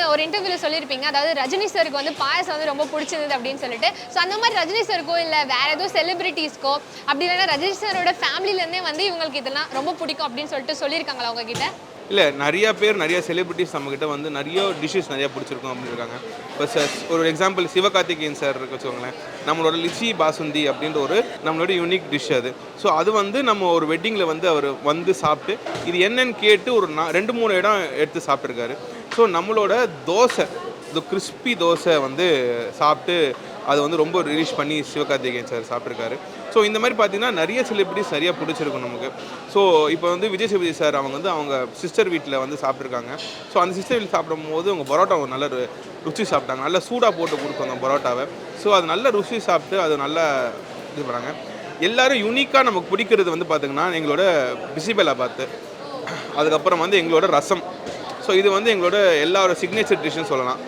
நீங்க ஒரு இன்டர்வியூல சொல்லியிருப்பீங்க, அதாவது ரஜினி சாருக்கு வந்து பாயாசம் வந்து ரொம்ப பிடிச்சிருந்தது அப்படின்னு சொல்லிட்டு. ஸோ அந்த மாதிரி ரஜினி சாருக்கோ இல்ல வேற ஏதோ செலிபிரிட்டிஸ்க்கோ அப்படி இல்லைன்னா ரஜினி சாரோட ஃபேமிலில இருந்தே வந்து இவங்களுக்கு இதெல்லாம் ரொம்ப பிடிக்கும் அப்படின்னு சொல்லிட்டு சொல்லியிருக்காங்களா உங்ககிட்ட? இல்ல நெறைய பேர் நெறைய செலிபிரிட்டீஸ் நம்மகிட்ட வந்து நெறைய டிஷ்ஷஸ் நெறைய பிடிச்சிருக்கும் அப்படின்னு இருக்காங்க. இப்போ ஒரு எக்ஸாம்பிள் சிவகார்த்திகேயன் சார் இருக்கு வச்சுக்கோங்களேன். நம்மளோட லிச்சி பாசுந்தி அப்படின்ற ஒரு நம்மளோட யூனிக் டிஷ் அது. ஸோ அது வந்து நம்ம ஒரு வெட்டிங்கில் வந்து அவர் வந்து சாப்பிட்டு இது என்னன்னு கேட்டு ஒரு 2, 3 இடம் எடுத்து சாப்பிட்டுருக்காரு. ஸோ நம்மளோட தோசை, இந்த கிறிஸ்பி தோசை வந்து சாப்பிட்டு அது வந்து ரொம்ப ரிலீஸ் பண்ணி சிவகார்த்திகேயன் சார் சாப்பிட்ருக்காரு. ஸோ இந்த மாதிரி பார்த்தீங்கன்னா நிறைய செலிபிரிட்டிஸ் நிறைய பிடிச்சிருக்கும் நமக்கு. ஸோ இப்போ வந்து விஜய் சேதுபதி சார் அவங்க வந்து அவங்க சிஸ்டர் வீட்டில் வந்து சாப்பிட்ருக்காங்க. ஸோ அந்த சிஸ்டர் வீட்டில் சாப்பிடும்போது அவங்க பரோட்டா நல்ல ருசி சாப்பிட்டாங்க. நல்லா சூடாக போட்டு கொடுத்தாங்க பரோட்டாவை. ஸோ அது நல்ல ருசி சாப்பிட்டு அது நல்லா இது பண்ணாங்க. எல்லோரும் யூனிக்காக நமக்கு பிடிக்கிறது வந்து பார்த்திங்கன்னா எங்களோட பிசிபெலாபாத்து, அதுக்கப்புறம் வந்து எங்களோட ரசம். ஸோ இது வந்து எங்களோட எல்லாரோட சிக்னேச்சர் டிஷ்ஷுன்னு சொல்லலாம்.